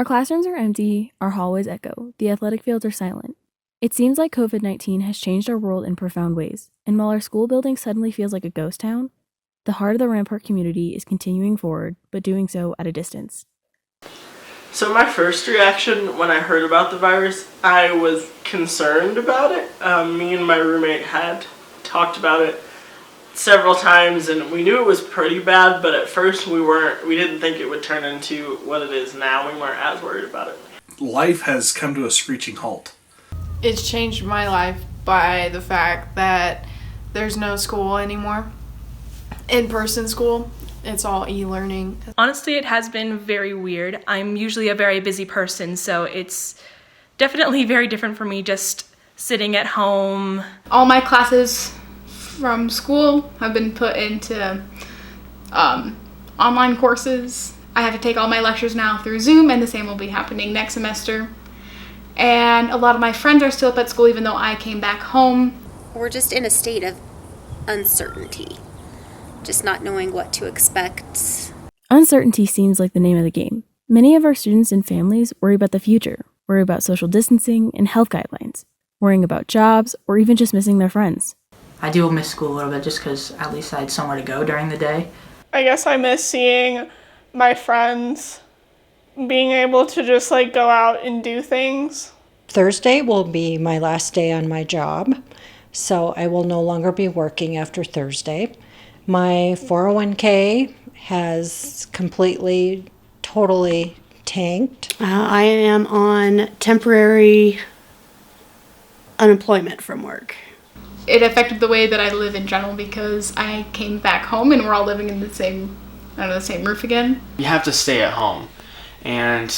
Our classrooms are empty, our hallways echo, the athletic fields are silent. It seems like COVID-19 has changed our world in profound ways, and while our school building suddenly feels like a ghost town, the heart of the Rampart community is continuing forward, but doing so at a distance. So my first reaction when I heard about the virus, I was concerned about it. Me and my roommate had talked about it several times, and we knew it was pretty bad, but at first we didn't think it would turn into what it is now. We weren't as worried about it. Life has come to a screeching halt. It's changed my life by the fact that there's no school anymore. In-person school, it's all e-learning. Honestly, it has been very weird. I'm usually a very busy person, so it's definitely very different for me just sitting at home. All my classes from school have been put into online courses. I have to take all my lectures now through Zoom, and the same will be happening next semester. And a lot of my friends are still up at school even though I came back home. We're just in a state of uncertainty, just not knowing what to expect. Uncertainty seems like the name of the game. Many of our students and families worry about the future, worry about social distancing and health guidelines, worrying about jobs, or even just missing their friends. I do miss school a little bit just because at least I had somewhere to go during the day. I guess I miss seeing my friends, being able to just go out and do things. Thursday will be my last day on my job, so I will no longer be working after Thursday. My 401k has completely, totally tanked. I am on temporary unemployment from work. It affected the way that I live in general because I came back home and we're all living in the same roof again. You have to stay at home, and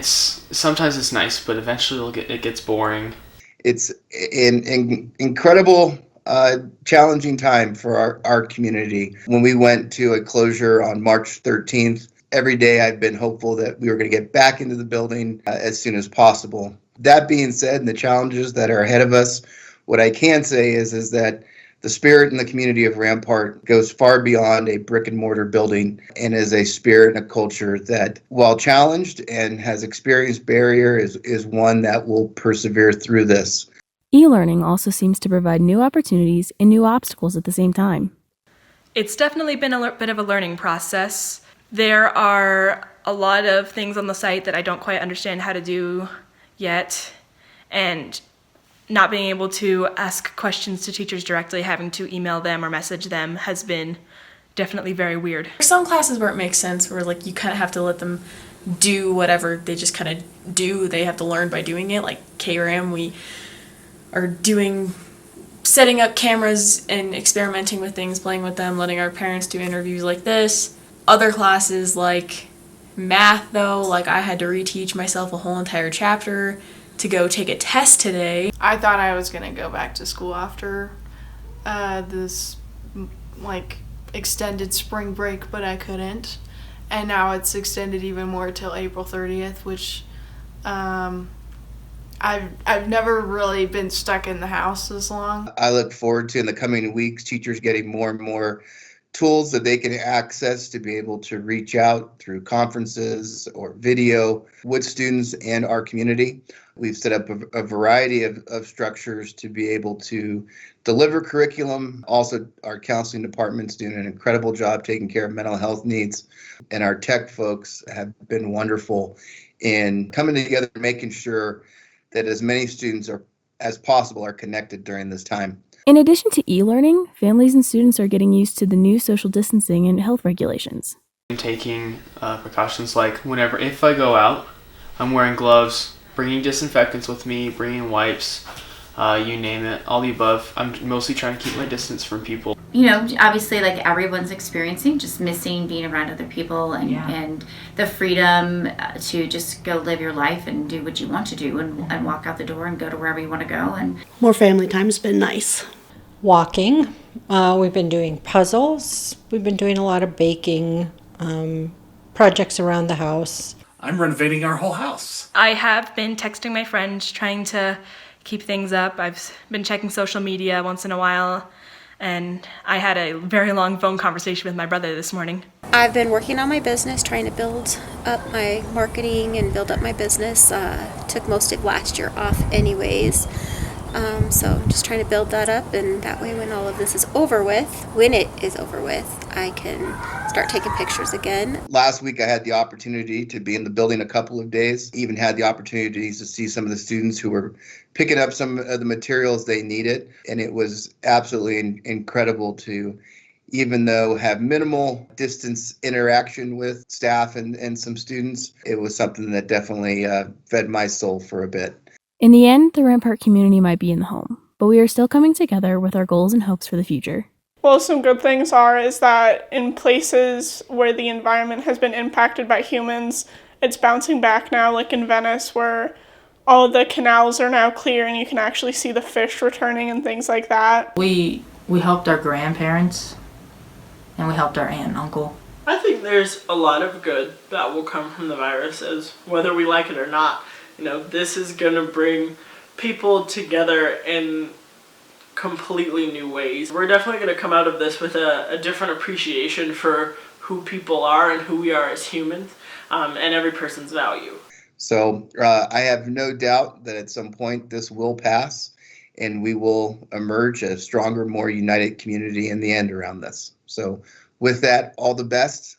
sometimes it's nice, but eventually it gets boring. It's an incredible, challenging time for our community. When we went to a closure on March 13th, every day I've been hopeful that we were going to get back into the building as soon as possible. That being said, and the challenges that are ahead of us, what I can say is that the spirit in the community of Rampart goes far beyond a brick and mortar building and is a spirit and a culture that, while challenged and has experienced barrier, is one that will persevere through this. E-learning also seems to provide new opportunities and new obstacles at the same time. It's definitely been a bit of a learning process. There are a lot of things on the site that I don't quite understand how to do yet, and not being able to ask questions to teachers directly, having to email them or message them has been definitely very weird. There's some classes where it makes sense, where you kind of have to let them do whatever they just kind of do. They have to learn by doing it. Like KRAM, we are setting up cameras and experimenting with things, playing with them, letting our parents do interviews like this. Other classes like math, though, I had to reteach myself a whole entire chapter to go take a test today. I thought I was going to go back to school after this extended spring break, but I couldn't. And now it's extended even more till April 30th, which I've never really been stuck in the house this long. I look forward to, in the coming weeks, teachers getting more and more tools that they can access to be able to reach out through conferences or video with students and our community. We've set up a variety of structures to be able to deliver curriculum. Also, our counseling department's doing an incredible job taking care of mental health needs. And our tech folks have been wonderful in coming together and making sure that as many students as possible are connected during this time. In addition to e-learning, families and students are getting used to the new social distancing and health regulations. I'm taking precautions if I go out, I'm wearing gloves, bringing disinfectants with me, bringing wipes, you name it, all the above. I'm mostly trying to keep my distance from people. Obviously everyone's experiencing, just missing being around other people and the freedom to just go live your life and do what you want to do and walk out the door and go to wherever you want to go. And more family time's been nice. Walking. We've been doing puzzles. We've been doing a lot of baking, projects around the house. I'm renovating our whole house. I have been texting my friends, trying to keep things up. I've been checking social media once in a while, And I had a very long phone conversation with my brother this morning. I've been working on my business, trying to build up my marketing and build up my business. Took most of last year off anyways. So I'm just trying to build that up, and that way when all of this is over with, when it is over with, I can start taking pictures again. Last week I had the opportunity to be in the building a couple of days, even had the opportunities to see some of the students who were picking up some of the materials they needed, and it was absolutely incredible to, even though have minimal distance interaction with staff and some students, it was something that definitely fed my soul for a bit. In the end, the Rampart community might be in the home, but we are still coming together with our goals and hopes for the future. Well, some good things is that in places where the environment has been impacted by humans, it's bouncing back now, like in Venice, where all of the canals are now clear and you can actually see the fish returning and things like that. We helped our grandparents, and we helped our aunt and uncle. I think there's a lot of good that will come from the viruses, whether we like it or not. This is going to bring people together in completely new ways. We're definitely going to come out of this with a different appreciation for who people are and who we are as humans, and every person's value. So I have no doubt that at some point this will pass, and we will emerge a stronger, more united community in the end around this. So with that, all the best.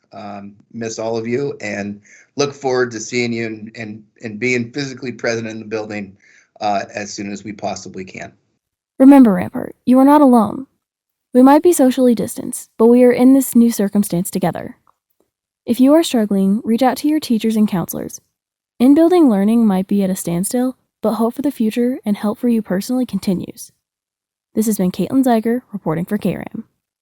Miss all of you, and look forward to seeing you and being physically present in the building as soon as we possibly can. Remember, Rampart, you are not alone. We might be socially distanced, but we are in this new circumstance together. If you are struggling, reach out to your teachers and counselors. In-building learning might be at a standstill, but hope for the future and help for you personally continues. This has been Caitlin Zeiger reporting for KRAM.